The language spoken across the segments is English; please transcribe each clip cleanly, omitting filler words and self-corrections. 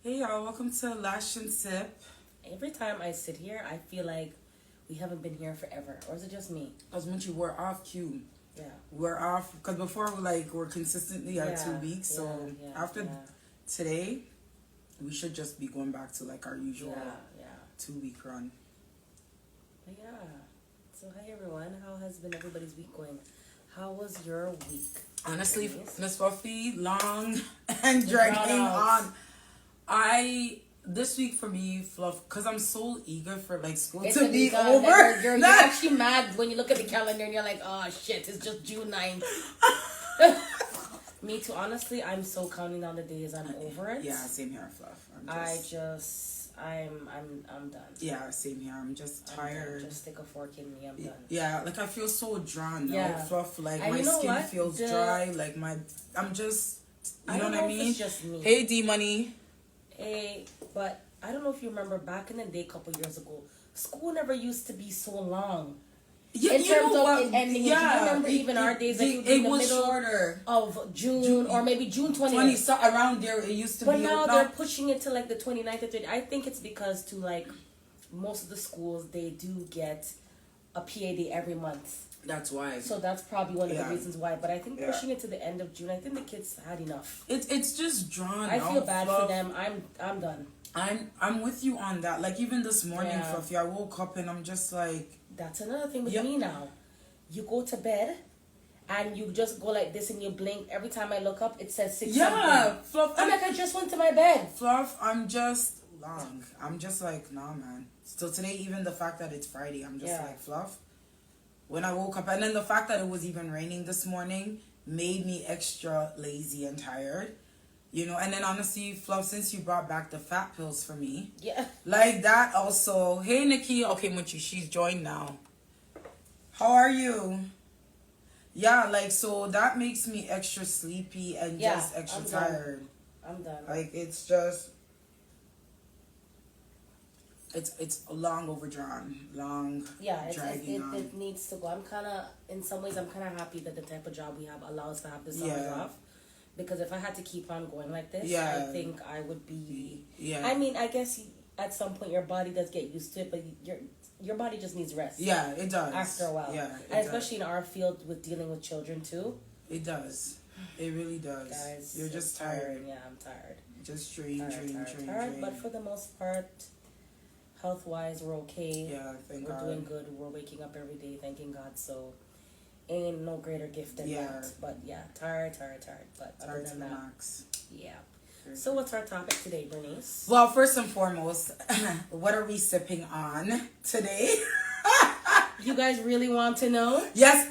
Hey y'all, welcome to Lash&Sip. Every time I sit here, I feel like we haven't been here forever. Or is it just me? Because once you were off cue. Yeah. We're off, because before we're consistently at 2 weeks. So after today, we should just be going back to like our usual 2-week run. But yeah. So hi everyone, how has been everybody's week going? How was your week? Honestly, Miss Fluffy, long and dragging on. This week for me, Fluff, because I'm so eager for like school to be over. You're actually mad when you look at the calendar and you're like, oh shit, it's just June 9th. Me too. Honestly, I'm so counting down the days. I'm over it. Yeah, same here, Fluff. I'm done. Yeah, same here. I'm just tired. Just stick a fork in me. I'm done. Yeah, like I feel so drawn now. Yeah. Fluff, like and my skin feels dry. Like I'm just, you know what I mean? It's just me. Hey, D Money. Hey, but I don't know if you remember back in the day, a couple years ago, school never used to be so long. Yeah, in terms of it ending, do you remember even our days? Like it was middle shorter of June or maybe June 20th. So around there it used to be. But now they're pushing it to like the 29th or 30th. I think it's because to like most of the schools they do get a PA day every month. That's why. So that's probably one of the reasons why. But I think pushing it to the end of June, I think the kids had enough. It's just drawn. I feel bad for them. I'm done. I'm with you on that. Like even this morning, Fluffy, I woke up and I'm just like. That's another thing with me now. You go to bed and you just go like this and you blink. Every time I look up, it says 6 something. Fluff. I'm like, I just went to my bed. Fluff, I'm just like, nah, man. Still today, even the fact that it's Friday, I'm just like, Fluff. When I woke up, and then the fact that it was even raining this morning made me extra lazy and tired. You know, and then honestly, Fluff, since you brought back the fat pills for me. Yeah. Like that also. Hey, Nikki. Okay, Munchie, she's joined now. How are you? Yeah, like, so that makes me extra sleepy and just extra tired. I'm done. Like, it's just... It's long overdrawn, dragging on. It needs to go. I'm kind of, in some ways, I'm kind of happy that the type of job we have allows us to have the summers off. Because if I had to keep on going like this, I think I would be... Yeah. I mean, I guess at some point your body does get used to it, but your body just needs rest. Yeah, it does. After a while. Yeah, and especially in our field with dealing with children too. It does. It really does. Guys, you're just tired. Yeah, I'm tired. Just drained. But for the most part, health-wise, we're okay. Yeah, thank God. We're doing good. We're waking up every day, thanking God. So... ain't no greater gift than that. But yeah, tired. But other than that, max. Yeah. So what's our topic today, Bernice? Well, first and foremost, what are we sipping on today? You guys really want to know? Yes.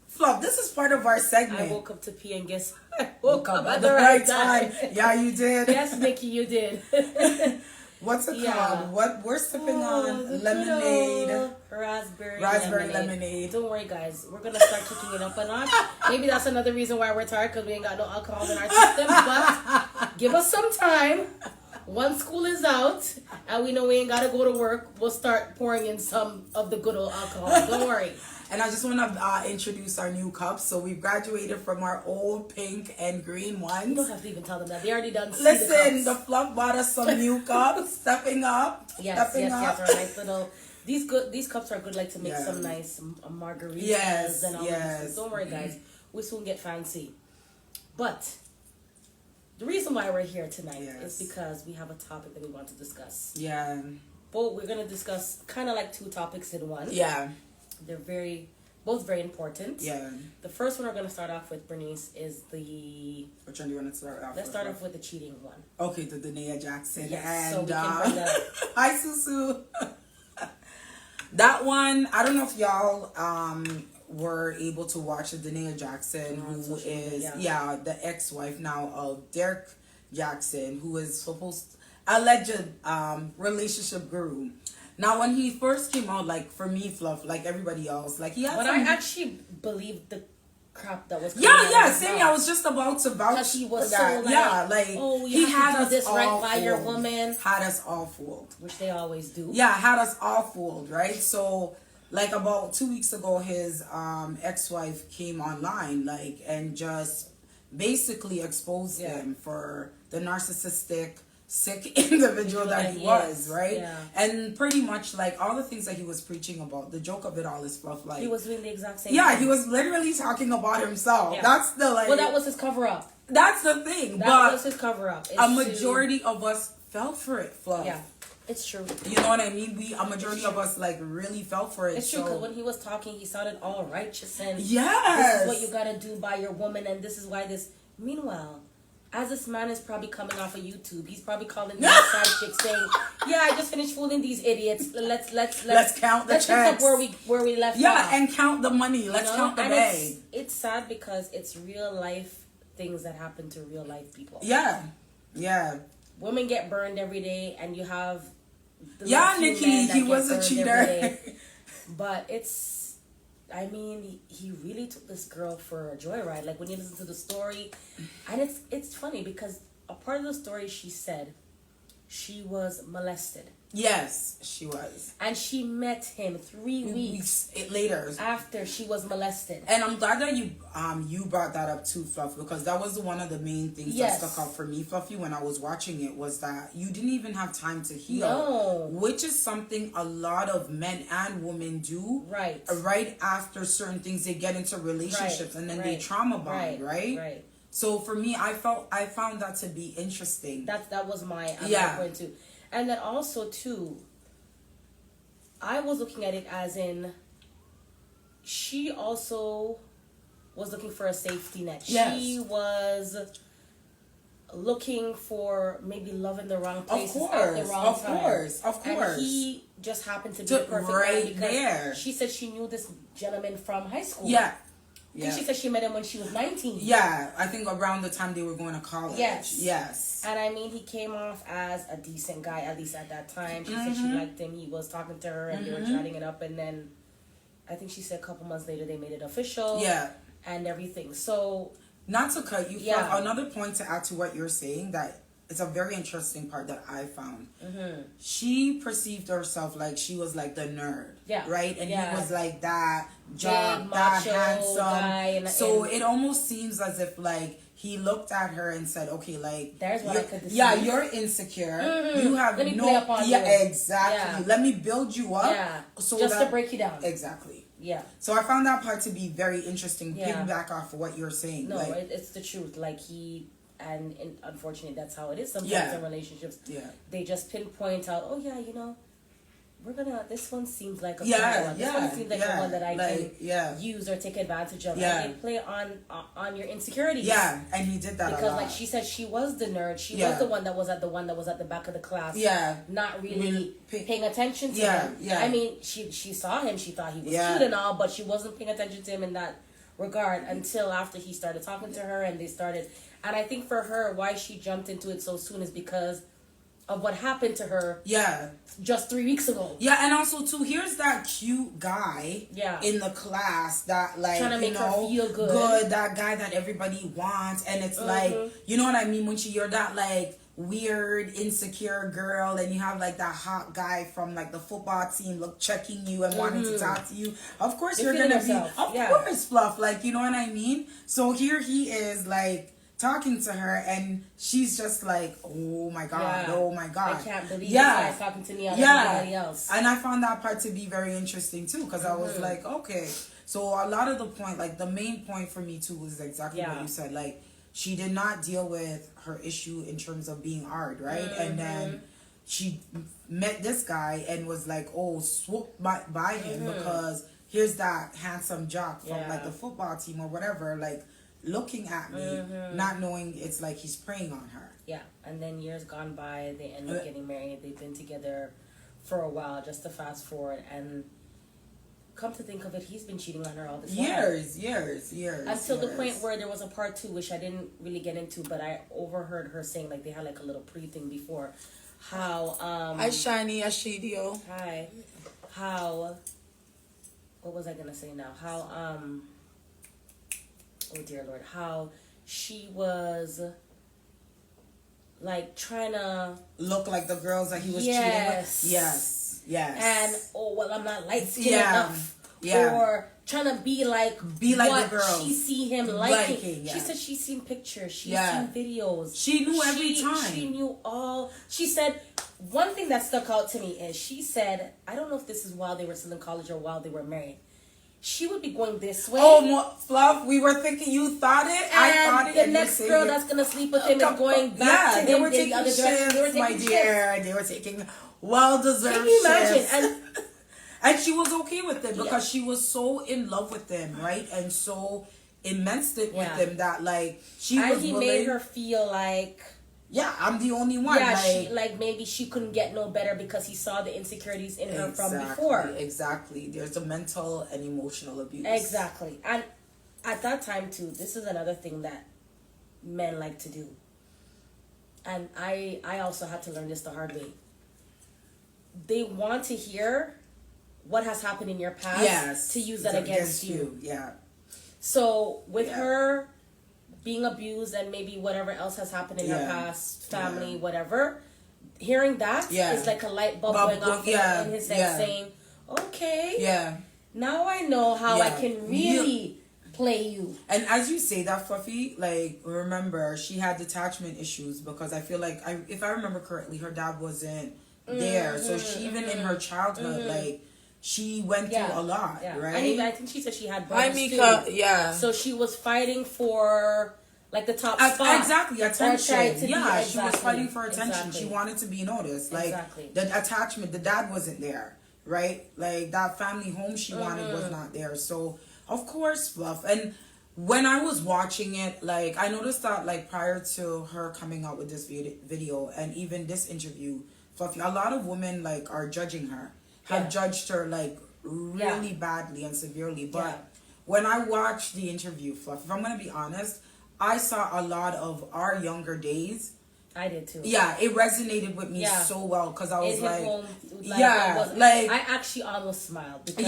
Fluff, this is part of our segment. I woke up to pee and guess I woke up at the right time. Yeah, you did. Yes, Nikki, you did. What's it called? What we're sipping on? Lemonade. Raspberry lemonade. Don't worry, guys. We're going to start kicking it up a notch. Maybe that's another reason why we're tired, because we ain't got no alcohol in our system. But give us some time. Once school is out and we know we ain't got to go to work, we'll start pouring in some of the good old alcohol. Don't worry. And I just want to introduce our new cups. So we've graduated from our old pink and green ones. You don't have to even tell them that. They already done. Listen, the Fluff bought us some new cups. Stepping up. Yes. Our nice little. These cups are good, like to make some nice margaritas and all this. Don't worry, guys. We soon get fancy. But the reason why we're here tonight is because we have a topic that we want to discuss. Yeah. But we're gonna discuss kind of like two topics in one. Yeah. They're both very important. Yeah. The first one we're going to start off with, Bernice, is the... Which one do you want to start off with? Let's start off with the cheating one. Okay, the Naia Jackson. Yes, and, so we can bring that up. Hi, Susu. That one, I don't know if y'all were able to watch the Naia Jackson, who is, the ex-wife now of Derek Jackson, who is supposed... alleged relationship guru. Now, when he first came out, like, for me, Fluff, like everybody else, like, he had But I actually believed the crap that was coming out. Same. I was just about to vouch because he was that. So, like, oh, you he have had to do us this all right by fooled. your woman. Had us all fooled. Which they always do. Yeah, had us all fooled, right? So, like, about 2 weeks ago, his ex-wife came online, like, and just basically exposed him for the narcissistic sick individual that he was, right? Yeah. And pretty much like all the things that he was preaching about, the joke of it all is fluff. Like he was doing the exact same. Yeah, thing. he was literally talking about himself. Yeah. That's the like. Well, that was his cover up. That's the thing. That was his cover up. A majority of us fell for it, fluff. Yeah. It's true. You know what I mean? A majority of us like really fell for it. It's true because when he was talking, he sounded all righteous and yes, this is what you gotta do by your woman, and this is why this. Meanwhile, as this man is probably coming off of YouTube, he's probably calling these side chicks saying, "Yeah, I just finished fooling these idiots. Let's count the checks. Let's pick up where we left off. Yeah, and count the money. Let's count the bag." It's sad because it's real life things that happen to real life people. Yeah, yeah. Women get burned every day, and you have Nikki, he was a cheater. But I mean, he really took this girl for a joyride. Like when you listen to the story, and it's funny because a part of the story she said she was molested. Yes, she was. And she met him 3 weeks later after she was molested. And I'm glad that you brought that up too, Fluff, because that was one of the main things that stuck out for me, Fluffy, when I was watching it, was that you didn't even have time to heal. Which is something a lot of men and women do. Right. Right after certain things, they get into relationships and then they trauma bond, right? So for me, I found that to be interesting. That was my point too. And then also, too, I was looking at it as in, she also was looking for a safety net. Yes. She was looking for maybe love in the wrong places at the wrong time. Of course. And he just happened to be the perfect right man because there. She said she knew this gentleman from high school. Yeah. Yeah. She said she met him when she was 19. Yeah, I think around the time they were going to college. Yes. And I mean, he came off as a decent guy, at least at that time. She said she liked him. He was talking to her and they were chatting it up. And then I think she said a couple months later they made it official. Yeah. And everything. So. Not to cut you off, another point to add to what you're saying that it's a very interesting part that I found. She perceived herself like she was like the nerd. Yeah. Right? And he was like that jock, that handsome. So it almost seems as if like he looked at her and said, okay, like there's what I could deceive. Yeah, you're insecure. You have Let me play up on you. Exactly. Let me build you up. Yeah. So just to break you down. Exactly. Yeah. So I found that part to be very interesting. Piggyback off of what you're saying. No, it's the truth. Like and unfortunately, that's how it is sometimes in relationships. Yeah. They just pinpoint out, oh yeah, you know, this one seems like a one. This one seems like the one that I can use or take advantage of. Yeah. And they play on your insecurities. Yeah, and he did that because, a lot. like she said, she was the nerd. She was the one that was at the back of the class. Yeah. Not really paying attention to him. Yeah. I mean, she saw him. She thought he was cute and all, but she wasn't paying attention to him in that regard until after he started talking to her and they started. And I think for her, why she jumped into it so soon is because of what happened to her. Yeah. Just 3 weeks ago. Yeah, and also too, here's that cute guy. Yeah. In the class that like trying to make her feel good. That guy that everybody wants, and it's like, you know what I mean, when you're that like weird insecure girl and you have like that hot guy from like the football team checking you and wanting to talk to you, of course you're gonna be of course Fluff, like, you know what I mean. So here he is like talking to her and she's just like, oh my god, I can't believe this guy's talking to me on everybody else. And I found that part to be very interesting too, because I was like, okay, so a lot of the point, like the main point for me too was exactly what you said. Like, she did not deal with her issue in terms of being hard, right? And then she met this guy and was like, oh, swooped by him because here's that handsome jock from like the football team or whatever, like looking at me, not knowing it's like he's preying on her. Yeah, and then years gone by, they end up getting married. They've been together for a while, just to fast forward, and come to think of it, he's been cheating on her all this time. Years. Until the point where there was a part 2, which I didn't really get into, but I overheard her saying, like, they had like a little pre-thing before. How, Hi, Shiny, Ashidio. Hi. How, what was I gonna say now? How, oh dear Lord, how she was like trying to look like the girls that he was cheating with. Yes. And oh well, I'm not light skinned enough. or trying to be like the girl. She see him liking. Yeah. She said she's seen pictures. She's seen videos. She knew every time. She knew all. She said one thing that stuck out to me is she said, I don't know if this is while they were still in college or while they were married. She would be going this way. Oh, Fluff, we were thinking you thought it. And I thought it. The next girl that's gonna sleep with him is going back to him. They were taking the other direction. They were taking my dear. They were taking well-deserved Can you imagine? shifts. And she was okay with it because she was so in love with him, right? And so immersed it with him that like he made her feel like. Yeah, I'm the only one. Yeah, maybe she couldn't get no better because he saw the insecurities in her from before. Exactly. There's a mental and emotional abuse. Exactly. And at that time too, this is another thing that men like to do. And I also had to learn this the hard way. They want to hear what has happened in your past to use that against you. Yeah. So with her being abused and maybe whatever else has happened in her past, family, whatever, hearing that is like a light bulb going off in his head saying, okay, now I know how I can really play you. And as you say that, Fluffy, like, remember, she had detachment issues because I feel like, if I remember correctly, her dad wasn't there. So she, even in her childhood, like, she went through a lot, right? And even, I think she said she had brothers too. So she was fighting for like the top spot. Exactly, attention. She was fighting for attention. She wanted to be noticed. Like the attachment, the dad wasn't there, right? Like that family home she wanted was not there. So of course, Fluff. And when I was watching it, like I noticed that like prior to her coming out with this video and even this interview, Fluffy, a lot of women like are judging her. Have judged her like really badly and severely. But when I watched the interview, Fluff, if I'm gonna be honest, I saw a lot of our younger days. I did too. Yeah, it resonated with me so well because I was like, I actually almost smiled because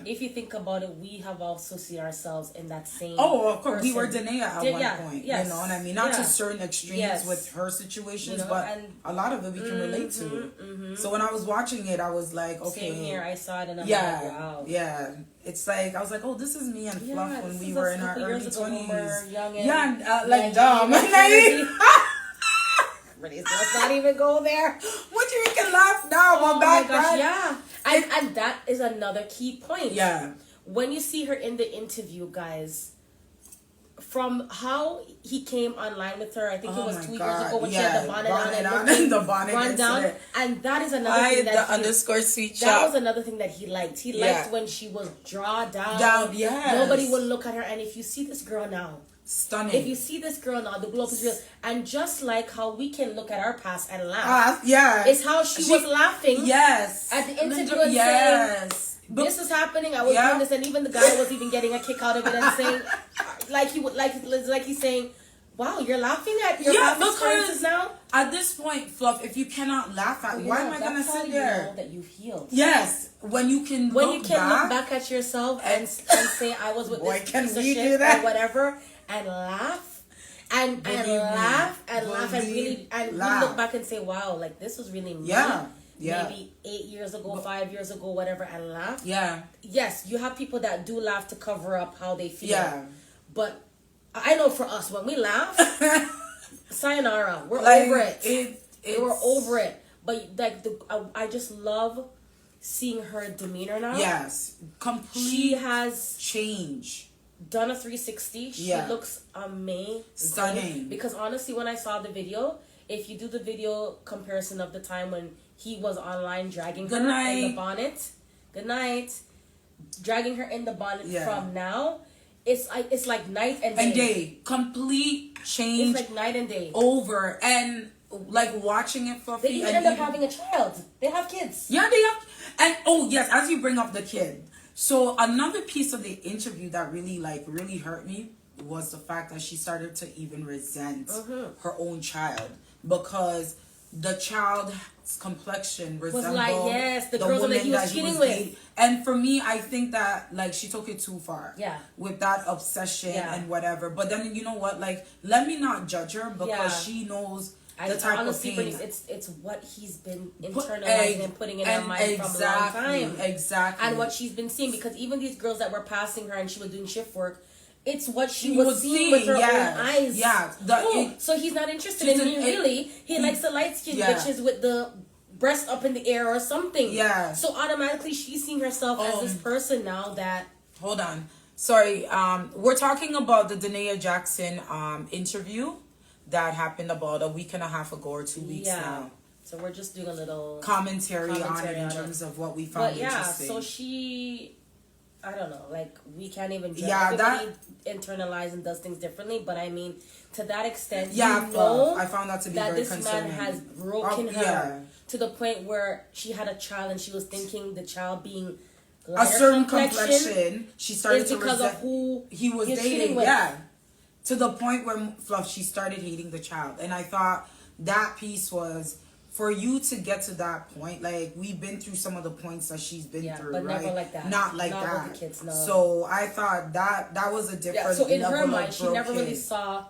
if you think about it, we have also seen ourselves in that same. Oh, of course, we were Naia at one point. Yes. You know what I mean? Not to certain extremes with her situations, but a lot of it we can relate to. So when I was watching it, I was like, okay. Same here. I saw it and I'm like, wow. Yeah. It's like, I was like, oh, this is me and Fluff when we were in our early 20s. Young and like dumb. Let's not even go there. What you can laugh now? Oh my gosh, and that is another key point. Yeah. When you see her in the interview, guys, from how he came online with her, I think it was 2 years ago when she had the bonnet on and the bonnet run down, and that is another thing that the underscore sweet shop. That was another thing that he liked. He liked when she was drawn down. Nobody would look at her, and if you see this girl now. Stunning. If you see this girl now, the glow up is real. And just like how we can look at our past and laugh. It's how she was laughing. At the interview and saying, this is happening, I was doing this, and even the guy was even getting a kick out of it and saying, like he's saying, wow, you're laughing at your past experiences now? At this point, Fluff, if you cannot laugh at why am I going to sit there? You know that you've healed. Yes. When you can look back at yourself and say, I was with this piece of shit or whatever, and laugh and laugh and really look back and say, wow, like this was really me. Maybe 8 years ago, 5 years ago, whatever, and laugh. Yes, you have people that do laugh to cover up how they feel. But I know for us, when we laugh, sayonara, we're over it. We're over it. But like I just love seeing her demeanor now. Yes, complete. She has changed. Done a 360. She looks amazing. Stunning. Because honestly, when I saw the video, if you do the video comparison of the time when he was online dragging her in the bonnet, dragging her in the bonnet from now, it's like night and day. Complete change. It's like night and day. Over and like watching it for they even end up having a child. They have kids. Yeah, they have. And oh yes, as you bring up the kid. So another piece of the interview that really hurt me was the fact that she started to even resent her own child because the child's complexion resembled the girl that he was cheating with. And for me, I think that like she took it too far. With that obsession and whatever. But then you know what? Like, let me not judge her because she knows the type of pain. It's what he's been internalizing and putting in her mind from a long time. Exactly. And what she's been seeing, because even these girls that were passing her and she was doing shift work, it's what she was seeing with her own eyes. Yeah. So he's not interested in me, really. He likes the light-skinned bitches with the breast up in the air or something. Yeah. So automatically she's seeing herself as this person now that... Hold on. Sorry. We're talking about the Naia Jackson interview that happened about a week and a half ago or 2 weeks now. So we're just doing a little commentary on it in terms of what we found interesting. So she, I don't know, like we can't even judge. Everybody internalizes and does things differently, but I mean, to that extent, I found that to be very this concerning. man has broken her to the point where she had a child and she was thinking the child being a certain complexion, she started to because resent of who he was dating. To the point where she started hating the child. And I thought that piece was, for you to get to that point, like, we've been through some of the points that she's been through, but right? never like that. Not like not that. With the kids, no. So I thought that was a different so in level her mind, of she never really saw...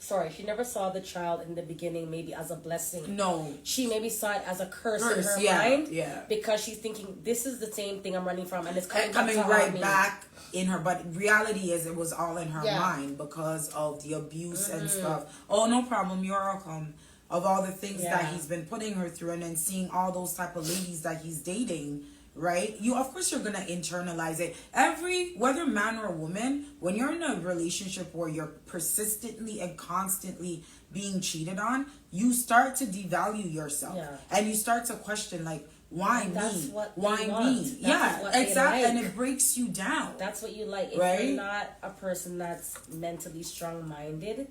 Sorry, she never saw the child in the beginning maybe as a blessing. No. She maybe saw it as a curse in her mind. Yeah. Because she's thinking, this is the same thing I'm running from and it's coming right back in her. But reality is it was all in her mind because of the abuse and stuff. Oh, no problem. You're welcome. Of all the things that he's been putting her through, and then seeing all those type of ladies that he's dating. Right? Of course you're gonna internalize it. Whether man or woman, when you're in a relationship where you're persistently and constantly being cheated on, you start to devalue yourself. And you start to question, like, why me? Why me? Exactly. And it breaks you down. That's what you like. If you're not a person that's mentally strong-minded,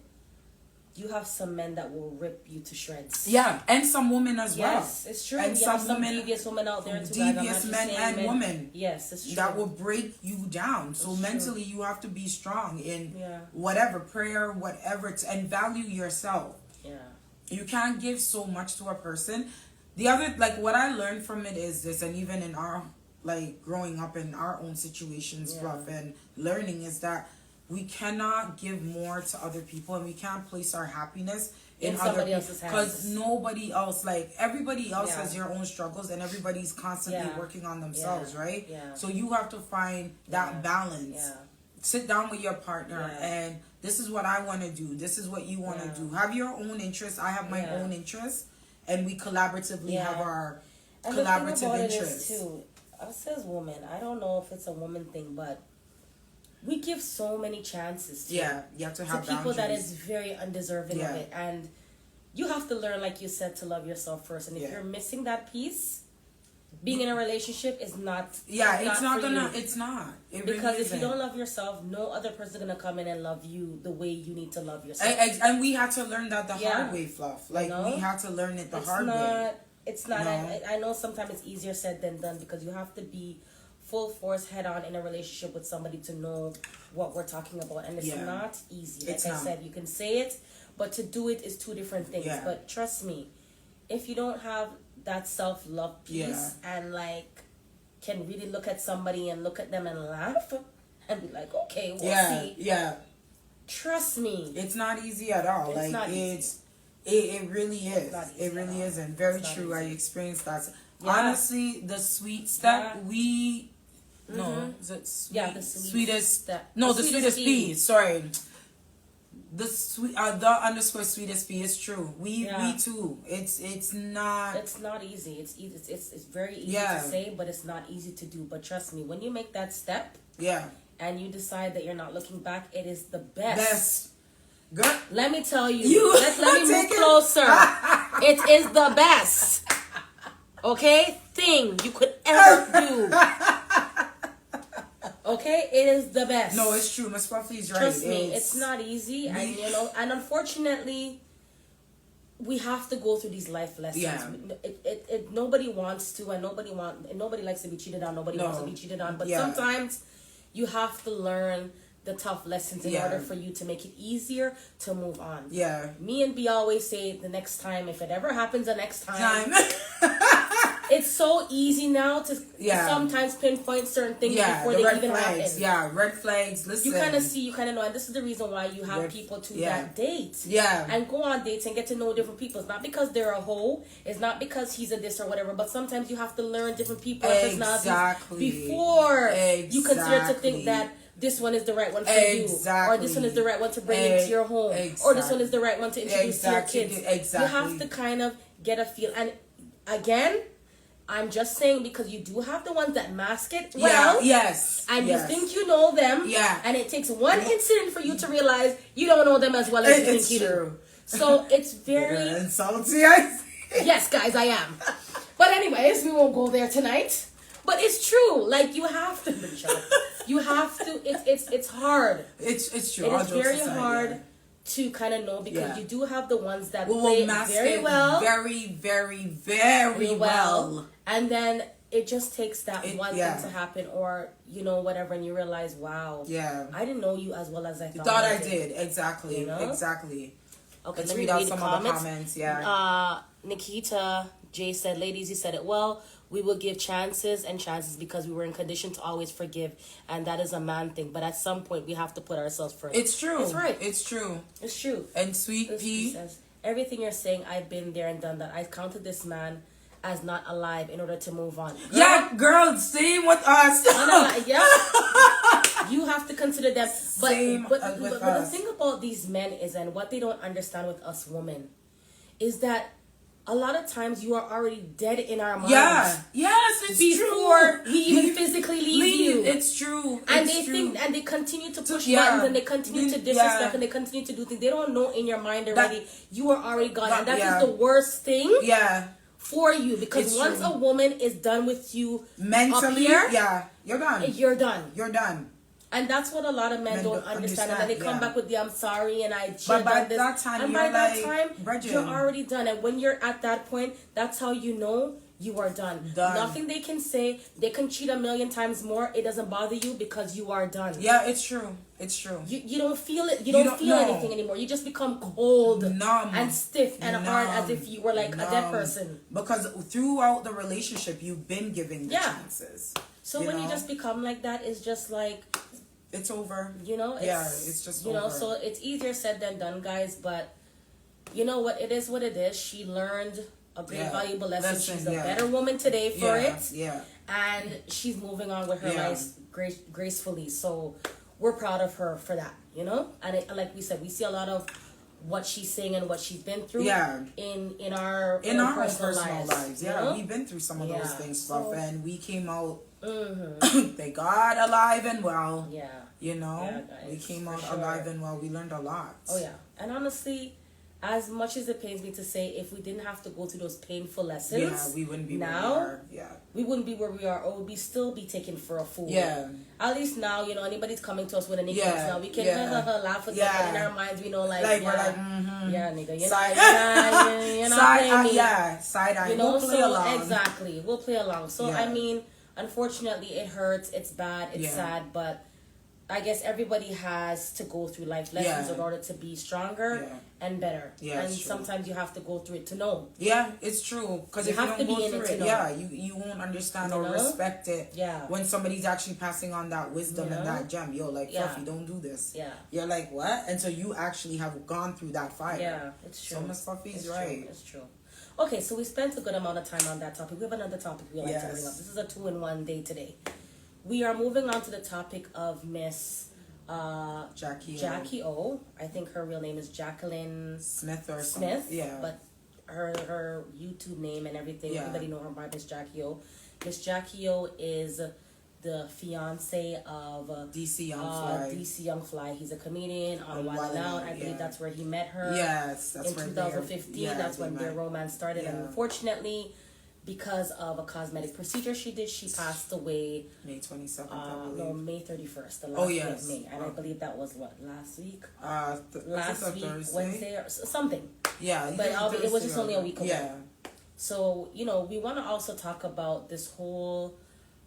you have some men that will rip you to shreds. Yeah, and some women as well. Yes, it's true. And some devious women out there too. Devious men and women. Yes, it's true. That will break you down. So mentally, you have to be strong in whatever, prayer, whatever, and value yourself. Yeah. You can't give so much to a person. The other, like, what I learned from it is this, and even in our, like, growing up in our own situations, and learning is that we cannot give more to other people, and we can't place our happiness in somebody else's hands. Because nobody else, like, everybody else has your own struggles, and everybody's constantly working on themselves, right? Yeah. So you have to find that balance. Yeah. Sit down with your partner and this is what I want to do. This is what you want to do. Have your own interests. I have my own interests, and we collaboratively have our collaborative interests. Too, us as women, I don't know if it's a woman thing, but we give so many chances to, you have to have people boundaries. That is very undeserving of it, and you have to learn, like you said, to love yourself first. And if you're missing that piece, being in a relationship is not. It's not gonna. It's not. Because if you don't love yourself, no other person is gonna come in and love you the way you need to love yourself. And we had to learn that the hard way, Fluff. Like, we had to learn it the hard way. It's not. I know sometimes it's easier said than done, because you have to be full force head on in a relationship with somebody to know what we're talking about, and it's not easy. Like I said, you can say it, but to do it is two different things. But trust me, if you don't have that self-love piece and like can really look at somebody and look at them and laugh and be like, okay, we'll see. Trust me, it's not easy at all. It's like it really is. It really isn't. Very true. I experienced that. Honestly, the sweet step we. No, is it sweet? The sweetest step. No, the sweetest pea. Sorry, the sweet the _ sweetest pea is true. We too. It's not. It's not easy. It's very easy to say, but it's not easy to do. But trust me, when you make that step, and you decide that you're not looking back, it is the best. Girl, let me tell you. Let me move closer. It is the best. Okay, thing you could ever do. Okay, it is the best. No, it's true. Miss Puffy's right. Trust me, it's not easy, and and unfortunately, we have to go through these life lessons. It nobody wants to, and nobody likes to be cheated on. Nobody wants to be cheated on, but sometimes you have to learn the tough lessons in order for you to make it easier to move on. Me and B always say, the next time, if it ever happens the next time, It's so easy now to sometimes pinpoint certain things before they even happen. Yeah, red flags. Listen, you kind of see, you kind of know, and this is the reason why you have people to that date, and go on dates and get to know different people. It's not because they're a hoe. It's not because he's a this or whatever. But sometimes you have to learn different people and personalities before you consider to think that this one is the right one for you, or this one is the right one to bring into your home, or this one is the right one to introduce to your kids. You have to kind of get a feel. And again, I'm just saying, because you do have the ones that mask it well, and you think you know them, and it takes one incident for you to realize you don't know them as well as you think you do. So it's very salty. Yes, guys, I am. But anyways, we won't go there tonight. But it's true. Like, you have to. You have to. It's hard. It's true. It is very hard to kind of know, because you do have the ones that play very well, very well, and then it just takes that one thing to happen, or whatever, and you realize, wow, I didn't know you as well as I thought I did. Exactly. Exactly. Okay, let's let me read out read some the of the comments. comments. Nikita J said, "Ladies, you said it well. We will give chances because we were in condition to always forgive, and that is a man thing. But at some point, we have to put ourselves first." It's true. It's right. It's true. It's true. And Sweet P says, "Everything you're saying, I've been there and done that. I counted this man as not alive in order to move on." Girl, same with us. You have to consider them. But the thing about these men is, and what they don't understand with us women, is that a lot of times you are already dead in our minds. Yes, it's true. Before we even physically leave you. It's true. And they continue to push buttons, and they continue to disrespect, and they continue to do things. They don't know in your mind already you are already gone. And that is the worst thing for you. Because once a woman is done with you mentally, up here, you're done. You're done. And that's what a lot of men don't understand. And then they come back with the "I'm sorry" and "I but by that time, you're already done. And when you're at that point, that's how you know you are done. Nothing they can say. They can cheat a million times more. It doesn't bother you because you are done. Yeah, it's true. It's true. You don't feel it. You don't feel anything anymore. You just become cold, numb, and stiff, and hard, as if you were like a dead person. Because throughout the relationship, you've been giving the chances. So when you just become like that, it's just like, it's over. It's just over. So it's easier said than done, guys. But you know what? It is what it is. She learned a great valuable lesson. She's a better woman today for it. Yeah. And she's moving on with her life gracefully. So we're proud of her for that, And like we said, we see a lot of what she's saying and what she's been through in our personal lives. We've been through some of those things, stuff, and we came out thank God alive and well. We came out alive and well. We learned a lot. And honestly, as much as it pains me to say, if we didn't have to go through those painful lessons, we wouldn't be now, where we are. We wouldn't be where we are, or would still be taken for a fool. At least now, anybody's coming to us with an nickname now. We can laugh with them, but in our minds, we know, like we're like, nigga, you're not playing me. Side eye. We'll play along. Exactly, we'll play along. So I mean, unfortunately, it hurts. It's bad. It's sad, but I guess everybody has to go through life lessons in order to be stronger and better. And sometimes you have to go through it to know. Yeah, it's true. Because if you don't go through it, you won't understand or respect it. When somebody's actually passing on that wisdom and that gem. Like, Fluffy, don't do this. You're like, what? And so you actually have gone through that fire. Yeah, it's true. So Miss Fluffy's right. It's true. Okay, so we spent a good amount of time on that topic. We have another topic we like to bring up. This is a 2-in-1 day today. We are moving on to the topic of Miss Jacky O. I think her real name is Jacqueline Smith or Smith. Something. Yeah. But her YouTube name and everything, everybody know her by Miss Jacky O. Miss Jacky O is the fiance of DC Young Fly. DC Young Fly. He's a comedian on Wild 'N Out. I believe that's where he met her. Yes, that's in 2015. That's when their romance started. And unfortunately, because of a cosmetic procedure she did, she passed away May 27th, no, May 31st, the last week of May. And I believe that was last week? Last week, Thursday? Wednesday or something. Yeah. But it was just only a week ago. Yeah. So, we want to also talk about this whole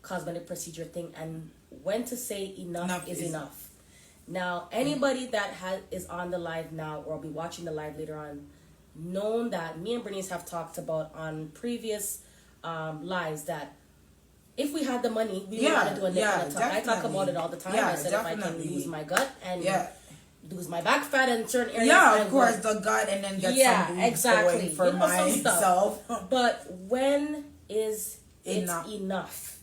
cosmetic procedure thing and when to say enough is enough. Now, anybody that is on the live now or will be watching the live later on, known that me and Bernice have talked about on previous lives that if we had the money, we would want to do a nip and a tuck. I talk about it all the time. I said if I can lose my gut and lose my back fat in certain areas. Yeah, of course, the gut and then get some boobs going for myself. But when is it enough?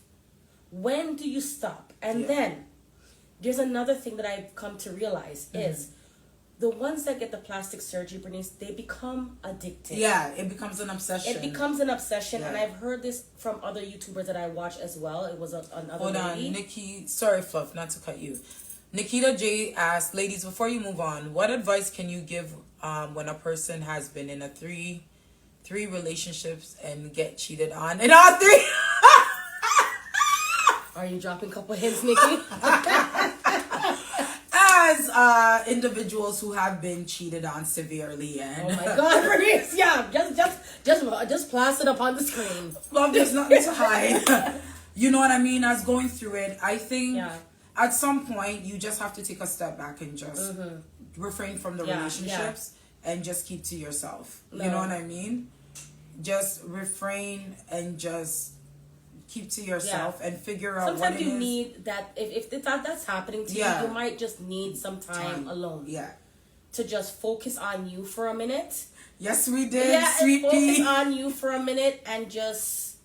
When do you stop? And then there's another thing that I've come to realize is the ones that get the plastic surgery, Bernice, they become addicted. Yeah, it becomes an obsession. It becomes an obsession, and I've heard this from other YouTubers that I watch as well. It was another Hold lady. on, Nikki. Sorry, Fluff, not to cut you. Nikita J asked, ladies, before you move on, what advice can you give when a person has been in a three relationships and get cheated on in all three? Are you dropping a couple hints, Nikki? As individuals who have been cheated on severely and oh my God, Bernice, just plaster it up on the screen. Well, there's nothing to hide. You know what I mean? As going through it, I think at some point you just have to take a step back and just refrain from the relationships and just keep to yourself. You know what I mean? Just refrain and just keep to yourself and figure out sometimes what it is. You need that if that's happening to you, you might just need some time alone. Yeah. To just focus on you for a minute. Yes, we did, sweet pea. Focus on you for a minute and just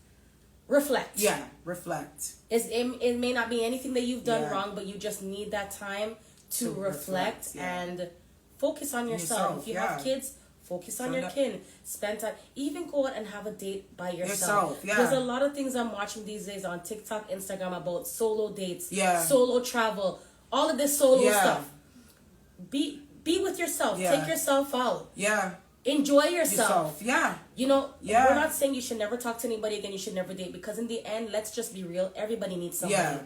reflect. Yeah, reflect. It may not be anything that you've done wrong, but you just need that time to reflect and focus on yourself. If you have kids, focus on your kid. Spend time. Even go out and have a date by yourself. There's a lot of things I'm watching these days on TikTok, Instagram about solo dates, solo travel, all of this solo stuff. Be with yourself. Take yourself out. Enjoy yourself. You know, we're not saying you should never talk to anybody again. You should never date, because in the end, let's just be real. Everybody needs somebody.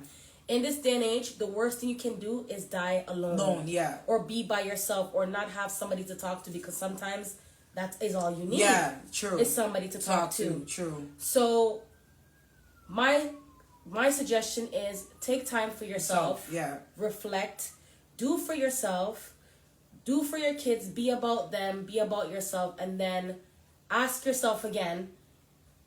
In this day and age, the worst thing you can do is die alone. Or be by yourself, or not have somebody to talk to, because sometimes that is all you need. True. Is somebody to talk to. True. So my suggestion is take time for yourself. Reflect. Do for yourself. Do for your kids. Be about them. Be about yourself. And then ask yourself again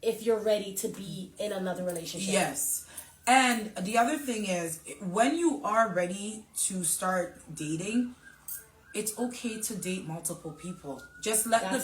if you're ready to be in another relationship. Yes. And the other thing is, when you are ready to start dating, it's okay to date multiple people. Just let the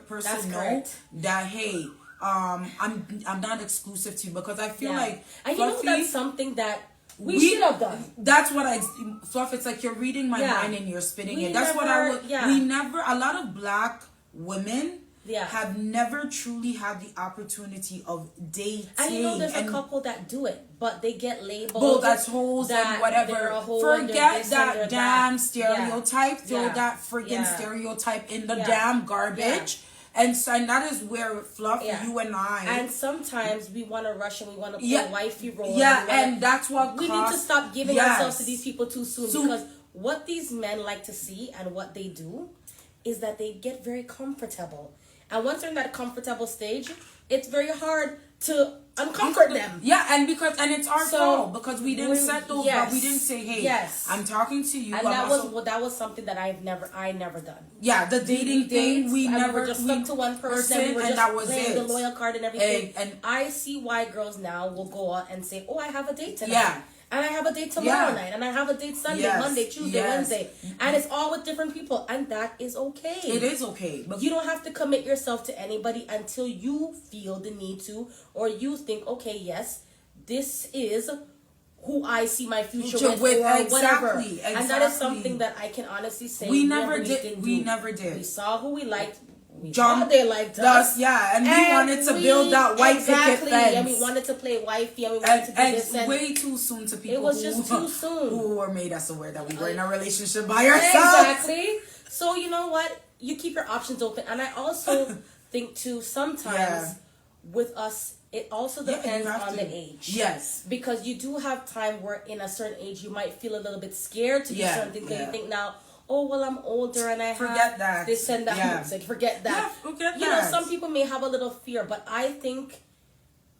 person know that, hey, I'm not exclusive to you, because I feel like, and you know, that's something that we should have done. That's what Fluff, it's like you're reading my mind and you're spitting it. That's what I would. We never. A lot of black women have never truly had the opportunity of dating. And you know, there's a couple that do it, but they get labeled. Well, that's hoes and whatever. Forget that damn stereotype. Throw that freaking stereotype in the damn garbage. And that is where Fluff, you and I. And sometimes we want to rush and we want to play wifey role. And that's what we need to stop giving ourselves to these people too soon. Because what these men like to see and what they do is that they get very comfortable. And once they're in that comfortable stage, it's very hard to uncomfort them. And it's our fault, because we didn't set those. We didn't say, hey, I'm talking to you. And that was something that I never done. The dating thing, we never just stuck to one person. We were just that was playing the loyal card and everything. And I see why girls now will go out and say, oh, I have a date tonight. And I have a date tomorrow night. And I have a date Sunday, Monday, Tuesday, Wednesday. And it's all with different people. And that is okay. It is okay. But you don't have to commit yourself to anybody until you feel the need to. Or you think, okay, yes, this is who I see my future with, or whatever. And that is something that I can honestly say we never did. We We saw who we liked. We thought they liked us. And we wanted to build that white picket fence. And we wanted to play wifey, and we wanted to do this. And way too soon to people. It was just too soon. Who were made us aware that we were in a relationship by ourselves. Exactly. So you know what? You keep your options open. And I also think too, sometimes with us, it also depends on the age. Yes. Because you do have time where in a certain age you might feel a little bit scared to do certain things. Because you think now, oh, well, I'm older and I have this and that. Like, forget that. You know, some people may have a little fear, but I think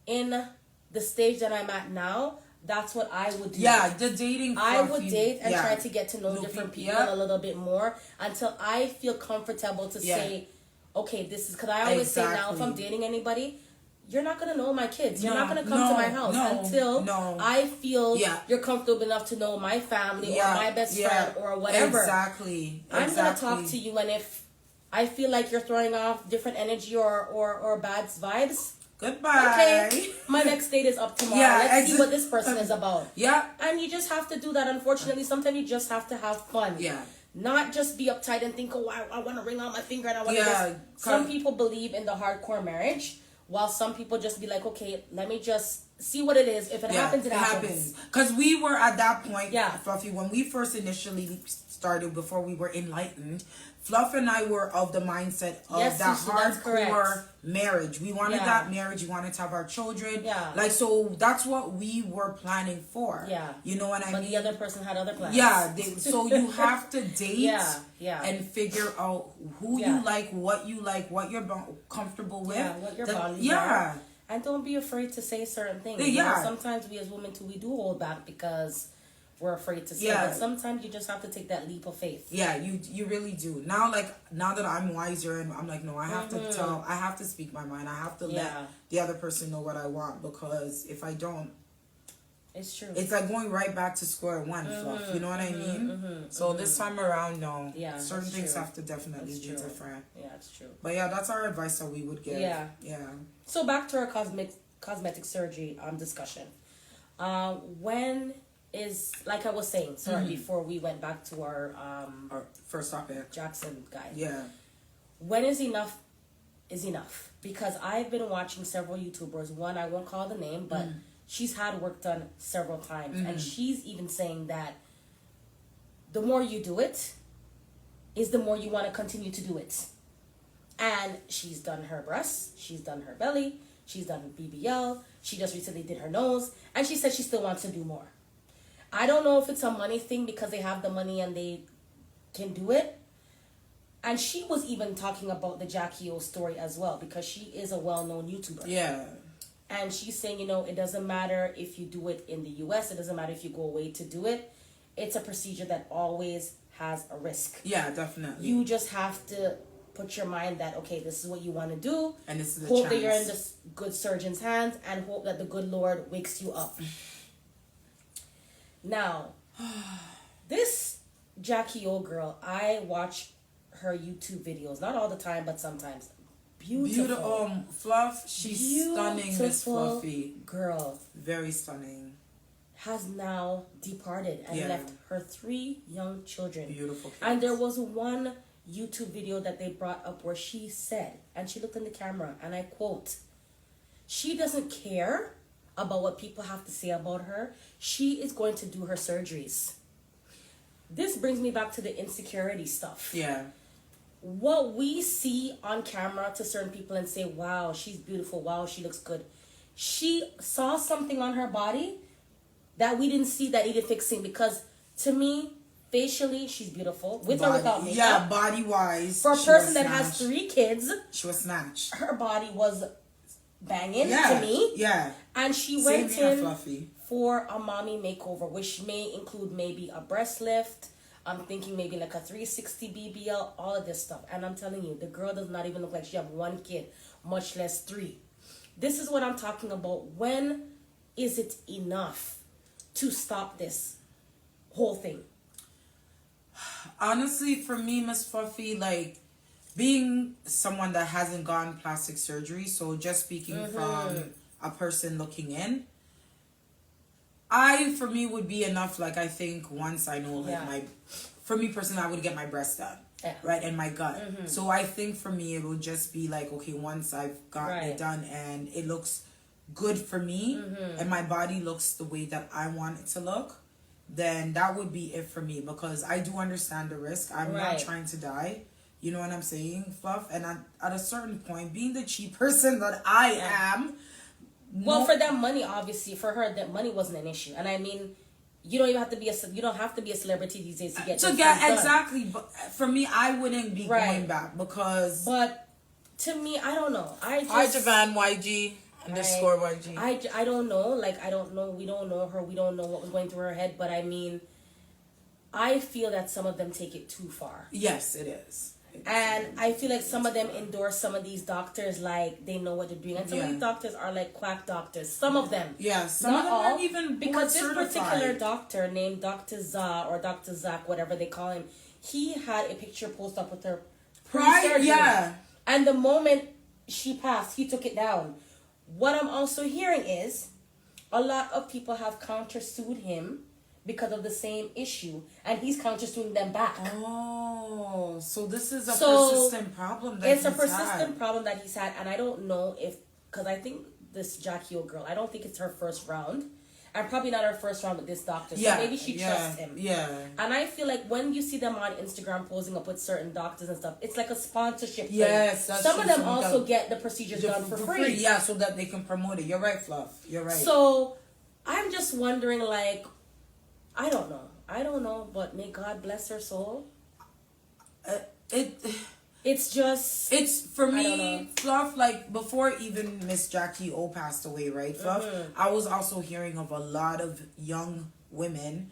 in the stage that I'm at now, that's what I would do. The dating. I would date and try to get to know different people a little bit more until I feel comfortable to say, okay, this is, because I always say now, if I'm dating anybody, you're not gonna know my kids. You're not gonna come to my house until I feel you're comfortable enough to know my family or my best friend or whatever. Exactly. I'm gonna talk to you, and if I feel like you're throwing off different energy or bad vibes, goodbye. Okay, my next date is up tomorrow. Let's see what this person is about. Yeah. And you just have to do that. Unfortunately, sometimes you just have to have fun. Yeah. Not just be uptight and think, oh, I want to ring out my finger and I want to Some people believe in the hardcore marriage, while some people just be like, okay, let me just see what it is. If it happens, it happens. Because we were at that point, Fluffy, when we first initially started, before we were enlightened, Fluff and I were of the mindset of that hardcore marriage. We wanted that marriage. We wanted to have our children. Yeah. Like, so that's what we were planning for. Yeah. You know what I mean? But the other person had other plans. Yeah. So you have to date and figure out who you like, what you're comfortable with. Yeah, what your values are. And don't be afraid to say certain things. You know, sometimes we as women too, we do hold back because we're afraid to say. But sometimes you just have to take that leap of faith. Yeah, you really do. Now that I'm wiser and I'm like, no, I have I have to speak my mind. I have to let the other person know what I want, because if I don't, it's true. It's like going right back to square one, Fluff. You know what I mean? So this time around, no. Yeah, certain things have to definitely be different. Yeah, it's true. But yeah, that's our advice that we would give. Yeah. Yeah. So back to our cosmetic surgery discussion. When is, like I was saying, before we went back to our first topic, Jackson guy. Yeah. When is enough? Because I've been watching several YouTubers. One, I won't call the name, but she's had work done several times, and she's even saying that the more you do it, is the more you want to continue to do it. And she's done her breasts, she's done her belly, she's done BBL, she just recently did her nose, and she said she still wants to do more. I don't know if it's a money thing because they have the money and they can do it. And she was even talking about the Jacky story as well, because she is a well-known YouTuber. Yeah. And she's saying, you know, it doesn't matter if you do it in the US, it doesn't matter if you go away to do it. It's a procedure that always has a risk. Yeah, definitely. You just have to put your mind that, okay, this is what you want to do. And this is the hope chance. That you're in this good surgeon's hands, and hope that the good Lord wakes you up. Now, this Jacky girl, I watch her YouTube videos, not all the time, but sometimes. Beautiful. Fluff, she's stunning, Miss Fluffy. Girl. Very stunning. Has now departed and left her 3 young children. Beautiful kids. And there was one YouTube video that they brought up where she said, and she looked in the camera, and I quote, she doesn't care about what people have to say about her. She is going to do her surgeries. This brings me back to the insecurity stuff. Yeah. What we see on camera to certain people and say, wow, she's beautiful, wow, she looks good. She saw something on her body that we didn't see that needed fixing, because to me, facially, she's beautiful. With or without makeup. Yeah, body-wise. For a person that has 3 kids. She was snatched. Her body was banging to me. Yeah. And she went in for a mommy makeover, which may include maybe a breast lift. I'm thinking maybe like a 360 BBL, all of this stuff. And I'm telling you, the girl does not even look like she have 1 kid, much less 3. This is what I'm talking about. When is it enough to stop this whole thing? Honestly, for me, Miss Fluffy, like, being someone that hasn't gone plastic surgery, so just speaking from a person looking in, for me, would be enough. Like, I think once I know, like, for me personally, I would get my breast done, right, and my gut. So I think for me, it would just be like, okay, once I've gotten it done and it looks good for me, and my body looks the way that I want it to look, then that would be it for me, because I do understand the risk. I'm not trying to die. You know what I'm saying, Fluff? And at a certain point, being the cheap person that I am... Well, for that money, obviously, for her, that money wasn't an issue. And I mean, you don't have to be a celebrity these days to get exactly. But for me, I wouldn't be going back, because... But to me, I don't know. Hi, Javan YG. Underscore YG. I don't know. Like, I don't know. We don't know her. We don't know what was going through her head. But I mean, I feel that some of them take it too far. Yes, it is. And I feel like some of them endorse some of these doctors like they know what they're doing. And some of these doctors are like quack doctors. Some of them. Yeah, some not of them all, aren't even because this certified. particular doctor named Dr. Za or Dr. Zach, whatever they call him, he had a picture posted up with her pre-surgery. Yeah. And the moment she passed, he took it down. What I'm also hearing is a lot of people have countersued him because of the same issue, and he's countersuing them back. Oh, so this is a persistent problem that it's a persistent problem that he's had, and I don't know if, because I think this Jacky girl, I don't think it's her first round, and probably not her first round with this doctor, so maybe she trusts him. Yeah. And I feel like when you see them on Instagram posing up with certain doctors and stuff, it's like a sponsorship thing. Yes, that's some true. of them also get the procedures done for free. Yeah, so that they can promote it. You're right, Fluff. You're right. So I'm just wondering, like, I don't know, but may God bless her soul. It's for me, Fluff, like before even Miss Jacky passed away, right, Fluff? I was also hearing of a lot of young women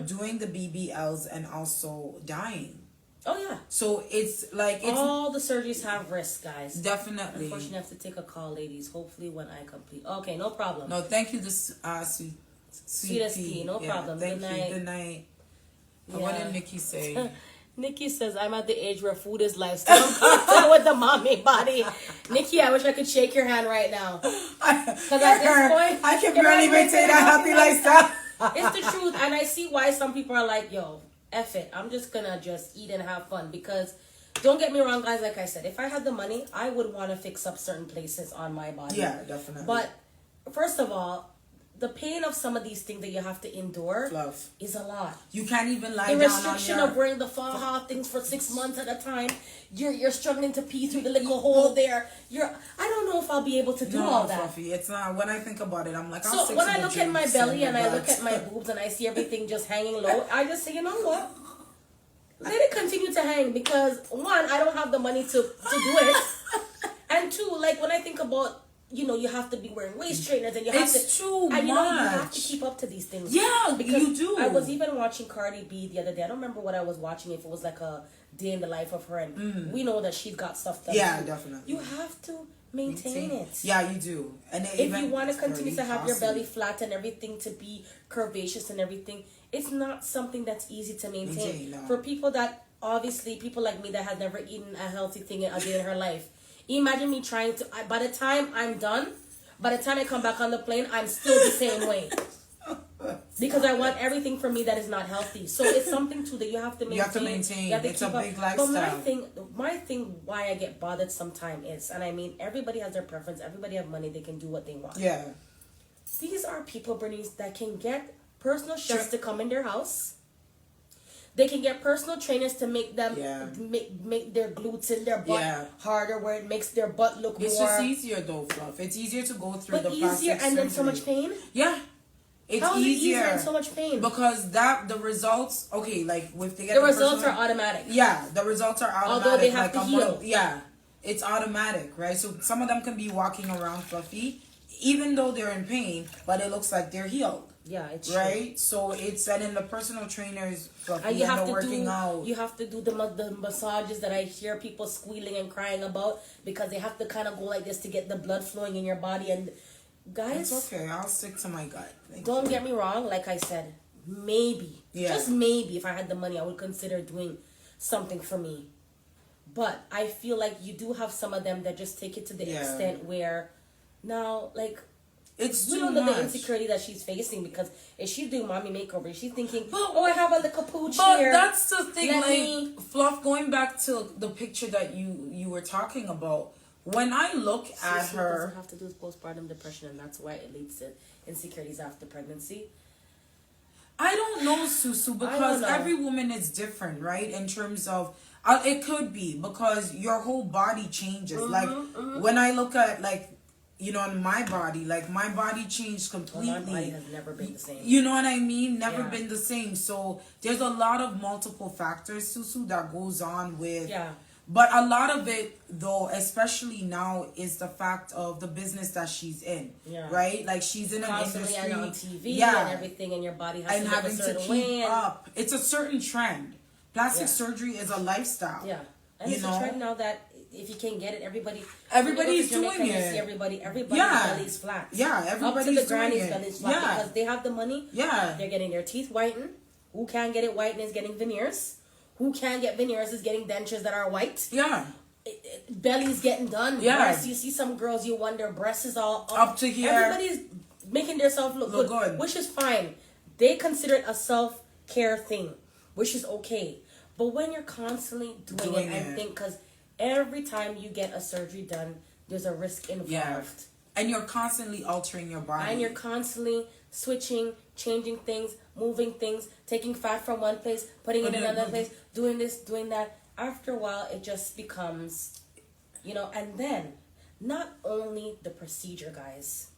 doing the BBLs and also dying. Oh yeah. So it's like all the surgeries have risks, guys. Definitely. Unfortunately, I have to take a call, ladies. Hopefully, when I complete. Okay, no problem. No, thank you. Sweet tea, no problem. Thank Good you. night. Good night. Yeah. What did Nikki say? Nikki says, I'm at the age where food is lifestyle. I'm comfortable with the mommy body. Nikki, I wish I could shake your hand right now. Because at this point, I can barely maintain a healthy lifestyle. It's the truth. And I see why some people are like, yo, F it. I'm just going to just eat and have fun. Because don't get me wrong, guys. Like I said, if I had the money, I would want to fix up certain places on my body. Yeah, definitely. But first of all, the pain of some of these things that you have to endure is a lot. You can't even lie down the restriction of wearing the faja things for 6 months at a time. You're struggling to pee through the little hole there. I don't know if I'll be able to do all that. Fluffy, it's not. When I think about it, I'm like, so when I look at my belly and I look at my boobs and I see everything just hanging low, I just say, you know what? Let it continue to hang, because one, I don't have the money to do it, and two, like when I think about, you have to be wearing waist trainers and you have too much. You have to keep up to these things. Yeah, because you do. I was even watching Cardi B the other day. I don't remember what I was watching, if it was like a day in the life of her, and we know that she's got stuff done. Yeah, definitely. You have to maintain it. Yeah, you do. And if you want to continue to have your belly flat and everything to be curvaceous and everything, it's not something that's easy to maintain. For people that, obviously, people like me that have never eaten a healthy thing a day in her life. Imagine me trying to, by the time I'm done, by the time I come back on the plane, I'm still the same way. Because I want everything for me that is not healthy. So it's something too that you have to maintain. You have to maintain. You have to it's a big lifestyle. But my thing, why I get bothered sometimes is, and I mean, everybody has their preference. Everybody have money. They can do what they want. Yeah. These are people, Bernice, that can get personal chefs to come in their house. They can get personal trainers to make them make their glutes in their butt harder, where it makes their butt look more. It's just easier though, Fluff. It's easier to go through the plastic surgery. And then so much pain? Yeah. It's How is it easier and so much pain? Because the results, like if they get the results are automatic. Yeah, the results are automatic. Although they have to heal. It's automatic, right? So some of them can be walking around fluffy, even though they're in pain, but it looks like they're healed. Yeah, it's right. True. So it's and in the personal trainers, and you have to working out. You have to do the massages that I hear people squealing and crying about, because they have to kind of go like this to get the blood flowing in your body. And guys, it's okay. I'll stick to my gut. Don't get me wrong. Like I said, maybe, just maybe, if I had the money, I would consider doing something for me. But I feel like you do have some of them that just take it to the extent where now, like. It's we don't know the insecurity that she's facing, because if she's doing mommy makeover, she's thinking, I have a little pooch here. But that's the thing, Fluff, going back to the picture that you were talking about, when I look at her... doesn't have to do with postpartum depression, and that's why it leads to insecurities after pregnancy. I don't know, Susu, because every woman is different, right? In terms of... it could be, because your whole body changes. When I look at, in my body, my body changed completely. Well, my body has never been the same. You know what I mean? Never been the same. So there's a lot of multiple factors, Susu, that goes on with... Yeah. But a lot of it, though, especially now, is the fact of the business that she's in. Yeah. Right? Like, she's in an industry... And on TV and everything, and your body has to keep up. It's a certain trend. Plastic surgery is a lifestyle. Yeah. And it's a trend now that if you can't get it, everybody's doing it. Everybody's belly's flat. Yeah, everybody's up to the doing granny's it. belly's flat because they have the money. Yeah, they're getting their teeth whitened. Who can't get it whitened is getting veneers. Who can't get veneers is getting dentures that are white. Yeah. Belly's getting done. Yeah. Breasts, you see some girls, you wonder, breasts is all up to here. Everybody's making themselves look good, which is fine. They consider it a self-care thing, which is okay. But when you're constantly doing it and think, because every time you get a surgery done, there's a risk involved. Yeah. And you're constantly altering your body. And you're constantly switching, changing things, moving things, taking fat from one place, putting it in another place, doing this, doing that. After a while, it just becomes, and then not only the procedure, guys,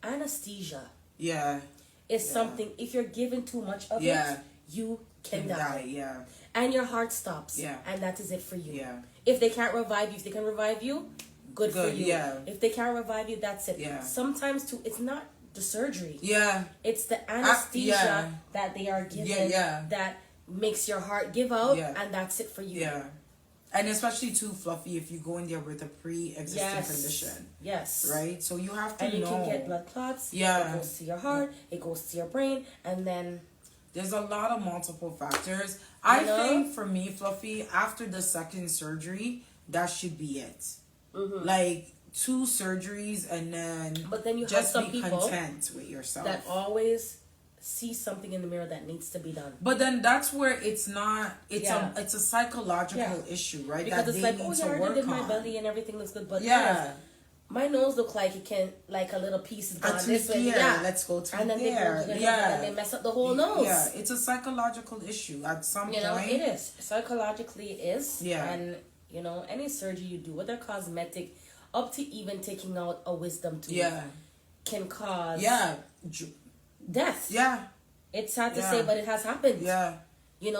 anesthesia. Yeah. Is something, if you're given too much of it, you can die. Yeah. And your heart stops. Yeah. And that is it for you. Yeah. If they can't revive you, if they can revive you, good for you. Yeah. If they can't revive you, that's it. Yeah. Sometimes too, it's not the surgery. Yeah. It's the anesthesia that they are given that makes your heart give out, and that's it for you. Yeah. And especially too, Fluffy, if you go in there with a pre-existing condition. Yes. Right? So you have to know. And you can get blood clots. Yeah. It goes to your heart. It goes to your brain. And then... There's a lot of multiple factors. I think for me, Fluffy, after the second surgery, that should be it. Mm-hmm. Like 2 surgeries and then... But then you just have some be people content with yourself. That always... see something in the mirror that needs to be done. But then that's where it's not, it's a psychological issue, right? Because that it's like, oh yeah, I did my belly and everything looks good, but my nose look like it can, like a little piece is gone this way. Yeah, let's go to and then there. And they mess up the whole nose. Yeah, it's a psychological issue at some point. It is. Psychologically it is. Yeah. And, any surgery you do, whether cosmetic, up to even taking out a wisdom tooth, can cause... death. Yeah. It's sad to say, but it has happened. Yeah.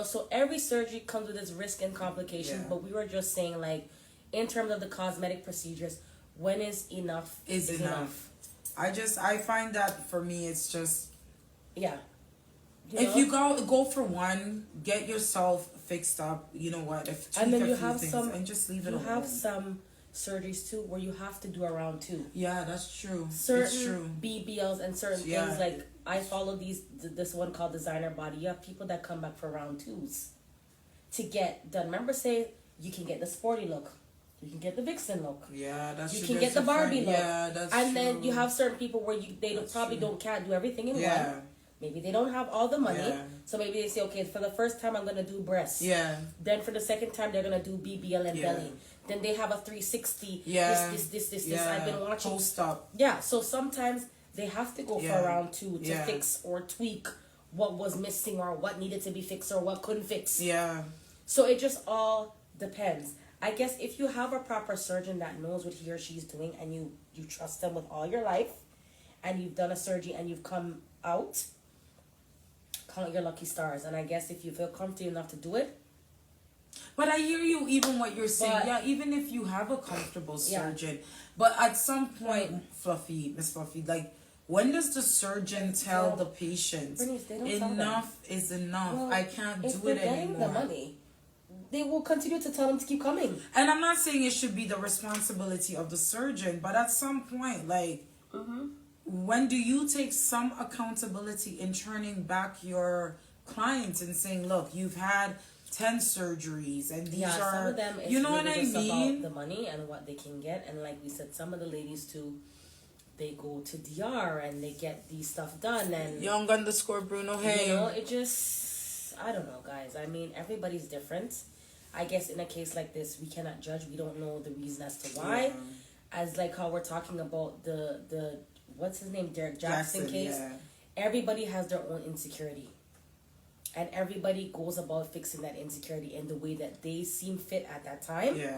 So every surgery comes with its risk and complications, but we were just saying, like, in terms of the cosmetic procedures, when is enough is enough. I find that for me, it's just... Yeah. If you go for one, get yourself fixed up, you know what, and then you have some... And just leave it alone. You have some surgeries too where you have to do a round 2. Yeah, that's true. Certain BBLs and certain things, like I follow this one called Designer Body. You have people that come back for round 2s to get done. Remember, say you can get the sporty look, you can get the vixen look. Yeah, that's true. You can get the Barbie look. Yeah, that's and true. Then you have certain people where can't do everything in one. Maybe they don't have all the money, so maybe they say, okay, for the first time I'm gonna do breasts. Yeah. Then for the second time they're gonna do BBL and belly. Then they have a 360. Yeah. This. I've been watching. Post up. Yeah. So sometimes they have to go for round 2 to fix or tweak what was missing or what needed to be fixed or what couldn't fix. Yeah. So it just all depends. I guess if you have a proper surgeon that knows what he or she's doing and you trust them with all your life, and you've done a surgery and you've come out, count your lucky stars. And I guess if you feel comfortable enough to do it. But I hear you, even what you're saying. Even if you have a comfortable surgeon. But at some point, Miss Fluffy, like, when does the surgeon tell the patient, enough is enough? Well, I can't do it anymore. If they're getting the money, they will continue to tell them to keep coming. And I'm not saying it should be the responsibility of the surgeon, but at some point, like, when do you take some accountability in turning back your clients and saying, look, you've had 10 surgeries and these are, some of them, it's you know really what I just mean? About the money and what they can get. And like we said, some of the ladies too, they go to DR and they get these stuff done. And Young_Bruno, hey. It just, I don't know, guys. I mean, everybody's different. I guess in a case like this, we cannot judge. We don't know the reason as to why. Yeah. As like how we're talking about the what's his name, Derek Jackson case. Yeah. Everybody has their own insecurity. And everybody goes about fixing that insecurity in the way that they seem fit at that time. Yeah.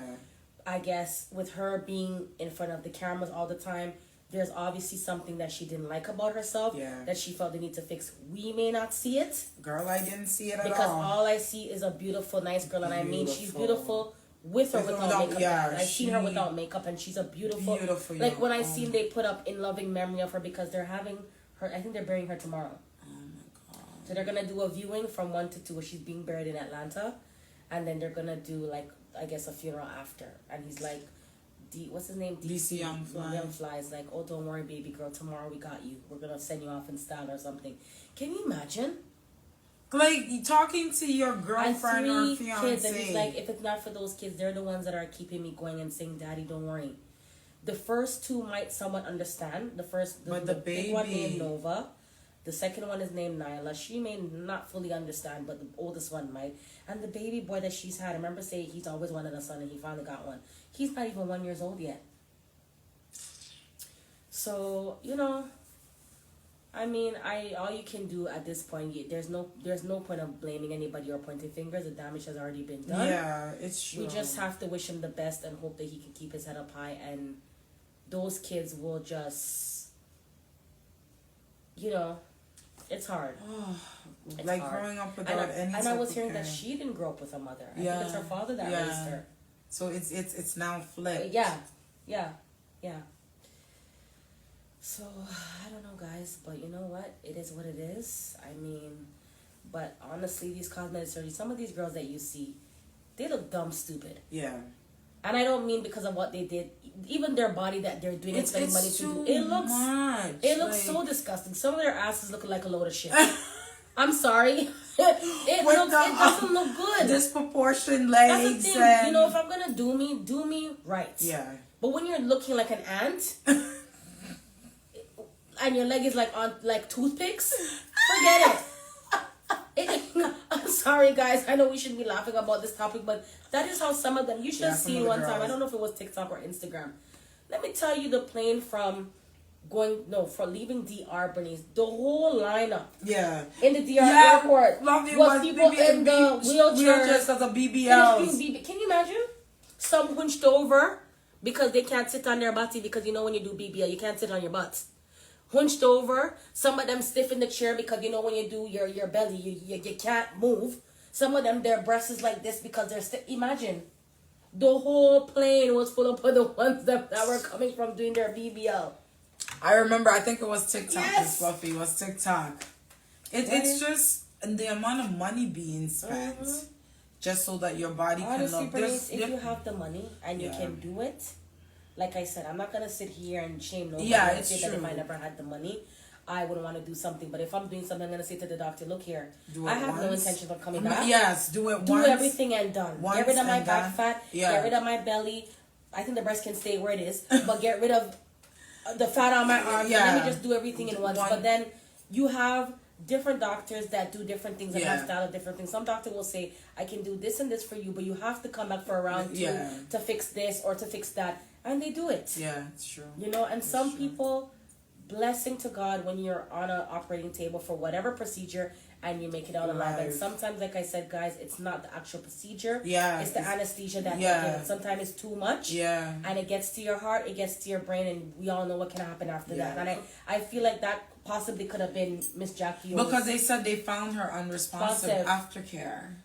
I guess with her being in front of the cameras all the time, there's obviously something that she didn't like about herself that she felt the need to fix. We may not see it. Girl, I didn't see it at all. Because all I see is a beautiful, nice girl. And I mean, she's beautiful with or without makeup. Yeah, I've seen her without makeup and she's a beautiful like when I seen they put up in loving memory of her because they're having her, I think they're burying her tomorrow. So they're going to do a viewing from 1 to 2 where she's being buried in Atlanta. And then they're going to do like I guess, a funeral after. And he's like, what's his name? DC Young Fly is like, oh, don't worry, baby girl. Tomorrow we got you. We're going to send you off in style or something. Can you imagine? Like, talking to your girlfriend or fiance. Kids, and he's like, if it's not for those kids, they're the ones that are keeping me going and saying, Daddy, don't worry. The first two might somewhat understand. The big one named Nova. The second one is named Nyla. She may not fully understand, but the oldest one might. And the baby boy that she's had, I remember saying he's always wanted a son and he finally got one. He's not even 1 year old yet. So, you know, I mean, all you can do at this point, there's no point of blaming anybody or pointing fingers. The damage has already been done. Yeah, it's true. We just have to wish him the best and hope that he can keep his head up high, and those kids will just, you know, it's hard. It's like hard. Growing up without any. And I was hearing that she didn't grow up with a mother. I think it's her father that raised her. So it's now flipped. Yeah. So I don't know, guys, but you know what? It is what it is. I mean, but honestly, these cosmetic surgeries, some of these girls that you see, they look dumb stupid. Yeah. And I don't mean because of what they did. Even their body that they're doing and spending money to do. It looks so disgusting. Some of their asses look like a load of shit. I'm sorry. It doesn't look good. Disproportionate legs. That's the thing. You know, if I'm gonna do me right. Yeah. But when you're looking like an ant and your leg is like toothpicks, forget it. I'm sorry, guys. I know we shouldn't be laughing about this topic, but that is how some of them. You should have seen one time. I don't know if it was TikTok or Instagram. Let me tell you, the plane for leaving DR, Bernice, the whole lineup. Yeah. In the DR airport was people in the wheelchairs because of BBLs. Can you imagine? Some hunched over because they can't sit on their body, because you know when you do BBL, you can't sit on your butt. Hunched over. Some of them stiff in the chair because you know when you do your belly, you can't move. Some of them, their breasts is like this because they're stiff. Imagine. The whole plane was full of the ones that were coming from doing their BBL. I remember, I think it was TikTok. Yes. Fluffy, it was TikTok. It's just the amount of money being spent just so that your body can look. If you have the money and you can do it, like I said, I'm not going to sit here and shame nobody and say that if I never had the money, I wouldn't want to do something. But if I'm doing something, I'm going to say to the doctor, look here, I have no intention of coming back. Yes, do it once. Do everything and done. Get rid of my back fat. Get rid of my belly. I think the breast can stay where it is. But get rid of the fat on my arms. Let me just do everything in once. But then you have different doctors that do different things and have style of different things. Some doctor will say, I can do this and this for you, but you have to come back for a round two to fix this or to fix that. And they do it. Yeah, it's true. You know, and some people, blessing to God when you're on an operating table for whatever procedure and you make it out alive. And sometimes, like I said, guys, it's not the actual procedure. It's the anesthesia that they give. Sometimes it's too much. And it gets to your heart, it gets to your brain, and we all know what can happen after that. And I feel like that possibly could have been Miss Jacky. Because they said they found her unresponsive aftercare.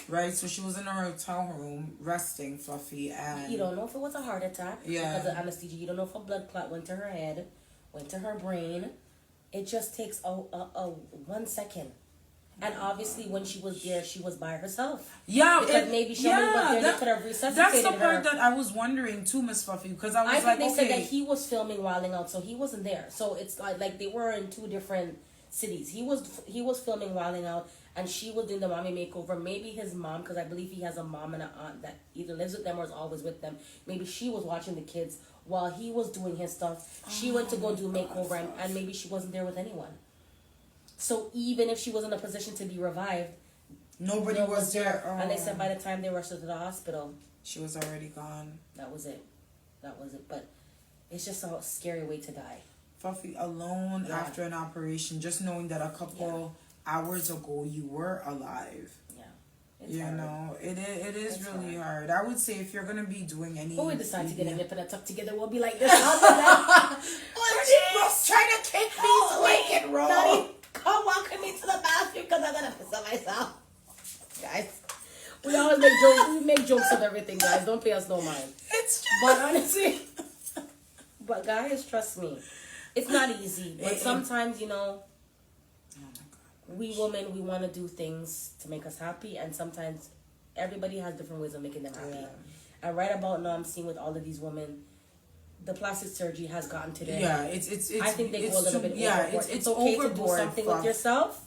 Right, so she was in her hotel room resting, Fluffy, and you don't know if it was a heart attack because of anesthesia. You don't know if a blood clot went to her head, went to her brain. It just takes a 1 second. And obviously, when she was there, she was by herself. Yeah, because maybe someone was there that could have resuscitated her. That's the part that I was wondering too, Miss Fluffy, because I think they said that he was filming Wilding Out, so he wasn't there. So it's like they were in two different cities. He was filming Wilding Out, and she was doing the mommy makeover. Maybe his mom, because I believe he has a mom and an aunt that either lives with them or is always with them. Maybe she was watching the kids while he was doing his stuff. She went to go do makeover, and maybe she wasn't there with anyone. So even if she was in a position to be revived, nobody was there. Oh. And they said by the time they rushed her to the hospital, she was already gone. That was it. But it's just a scary way to die. Fluffy, alone after an operation, just knowing that a couple hours ago you were alive. You know, it is really hard. I would say if you're gonna be doing any, when we decide to get a nip and a tuck together, we'll be like this. I'll be like, she was trying to kick me so I can roll. Come walking me to the bathroom because I'm gonna piss on myself. Guys, we always make jokes. We make jokes of everything, guys. Don't pay us no mind. It's true. But honestly, guys, trust me, it's not easy. But sometimes, you know, we women, we want to do things to make us happy, and sometimes everybody has different ways of making them happy. And right about now, I'm seeing with all of these women, the plastic surgery has gotten to them. Yeah, it's I think they go a little bit overboard. It's okay to do something with yourself.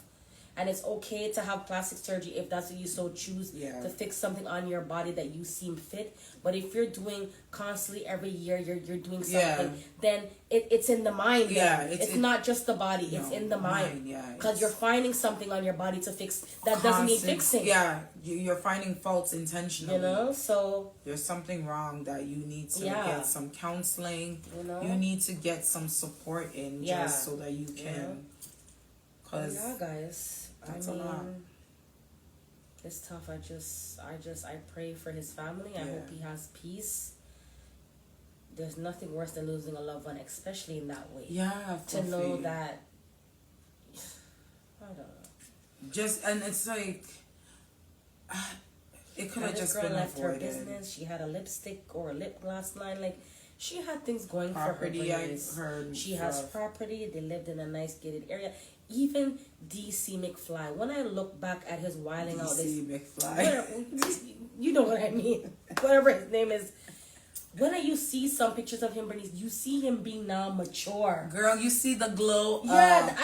And it's okay to have plastic surgery if that's what you so choose to fix something on your body that you seem fit. But if you're doing constantly every year, you're doing something, then it's in the mind. Yeah, it's not just the body; it's in the mind. Because you're finding something on your body to fix that doesn't need fixing. Yeah, you're finding faults intentionally. You know, so there's something wrong that you need to get some counseling. You know, you need to get some support in just so that you can. Cause guys. I mean, it's tough. I pray for his family. I hope he has peace. There's nothing worse than losing a loved one, especially in that way. Yeah, to know that. I don't know. And it's like, it could have just been left avoided. Her business. She had a lipstick or a lip gloss line. Like, she had things going for her. She has property. They lived in a nice gated area. Even DC McFly. When I look back at his wilding out, DC McFly. You know what I mean. Whatever his name is. When you see some pictures of him, Bernice, you see him being now mature. Girl, you see the glow. Yeah,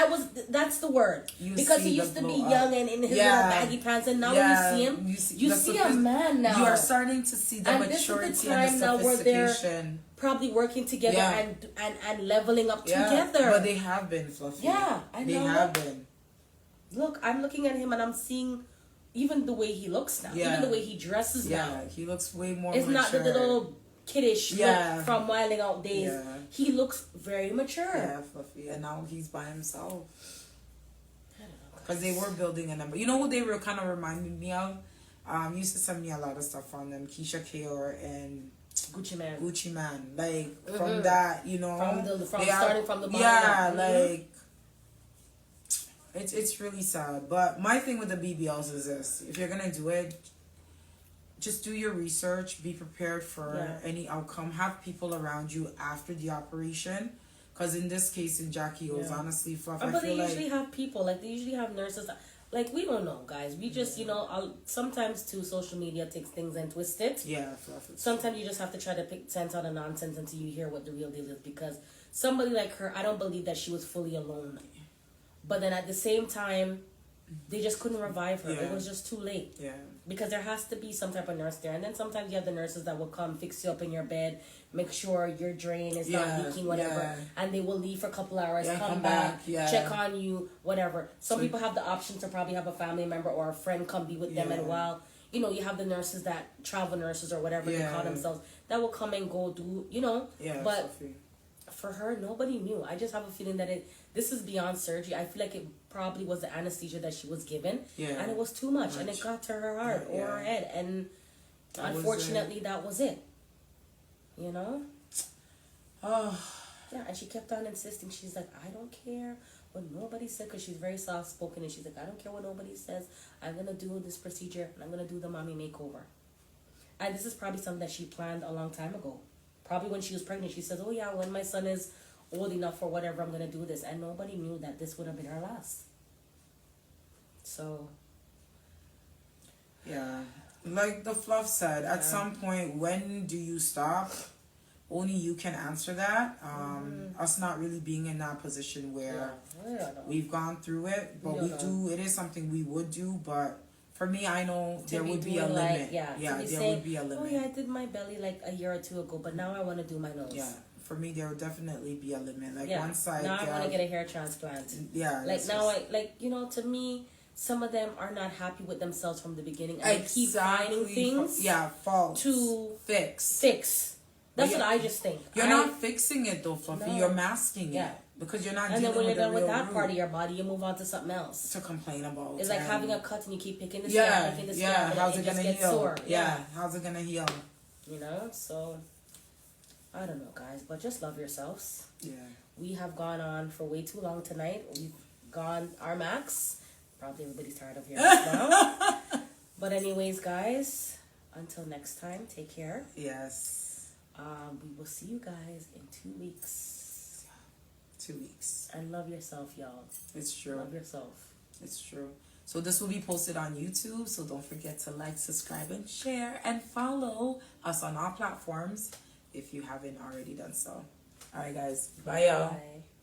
that's the word. Because he used to be young and in his little baggy pants, and now when you see him, you see a man now. You are starting to see the maturity and the sophistication. Probably working together and leveling up together. But they have been, Fluffy. Yeah, I know. They have been. Look, I'm looking at him and I'm seeing even the way he looks now. Even the way he dresses now. Yeah, he looks way more mature. It's not the little kiddish look from Wilding Out days. Yeah. He looks very mature. Yeah, Fluffy. And now he's by himself. Because they were building a number. You know what they were kind of reminding me of? Used to send me a lot of stuff from them. Keisha Kaur and Gucci Man. Like, from that, you know. Starting from the bottom. Yeah, like, it's really sad. But my thing with the BBLs is this. If you're going to do it, just do your research. Be prepared for any outcome. Have people around you after the operation. Because in this case, in Jacky, it was honestly Fluff. But they usually have people. Like, they usually have nurses. Like, we don't know, guys. We just, sometimes, too, social media takes things and twists it. Yeah. Sometimes you just have to try to pick sense out of nonsense until you hear what the real deal is. Because somebody like her, I don't believe that she was fully alone. But then at the same time, they just couldn't revive her. It was just too late. Yeah. Because there has to be some type of nurse there. And then sometimes you have the nurses that will come fix you up in your bed, make sure your drain is not leaking, whatever. Yeah. And they will leave for a couple hours, come back, check on you, whatever. Some people have the option to probably have a family member or a friend come be with them. And while, you have the nurses that, travel nurses or whatever they call themselves, that will come and go do, But for her, nobody knew. I just have a feeling that this is beyond surgery. I feel like it probably was the anesthesia that she was given. Yeah. And it was too much. And it got to her heart or her head. And unfortunately, that was it. Oh. Yeah, and she kept on insisting. She's like, I don't care what nobody said, because she's very soft-spoken. And she's like, I don't care what nobody says. I'm going to do this procedure. And I'm going to do the mommy makeover. And this is probably something that she planned a long time ago. Probably when she was pregnant, she says, oh yeah, when my son is old enough for whatever, I'm going to do this. And nobody knew that this would have been her last. So. Yeah. Like the Fluff said, at some point, when do you stop? Only you can answer that. Us not really being in that position where we've gone through it. But it is something we would do. But for me, I know there would be a limit. There would be a limit. Oh yeah, I did my belly like a year or two ago, but now I want to do my nose. Yeah, for me, there would definitely be a limit. Like once I now I want to get a hair transplant. Yeah. Like now to me, some of them are not happy with themselves from the beginning, and they keep finding things. Faults to fix. That's what I just think. You're not fixing it though, Fluffy. No. You're masking it. Because you're not. And then when you're done with that root part of your body, you move on to something else to complain about. It's like having a cut and you keep picking the scab, picking the scab, how's it gonna heal? Sore. How's it gonna heal? So I don't know, guys, but just love yourselves. Yeah. We have gone on for way too long tonight. We've gone our max. Probably everybody's tired of hearing us now. But anyways, guys, until next time, take care. Yes. We will see you guys in 2 weeks. 2 weeks. And love yourself, y'all. It's true. Love yourself. It's true. So this will be posted on YouTube. So don't forget to like, subscribe, and share, and follow us on all platforms if you haven't already done so. All right, guys. Bye, y'all. Bye.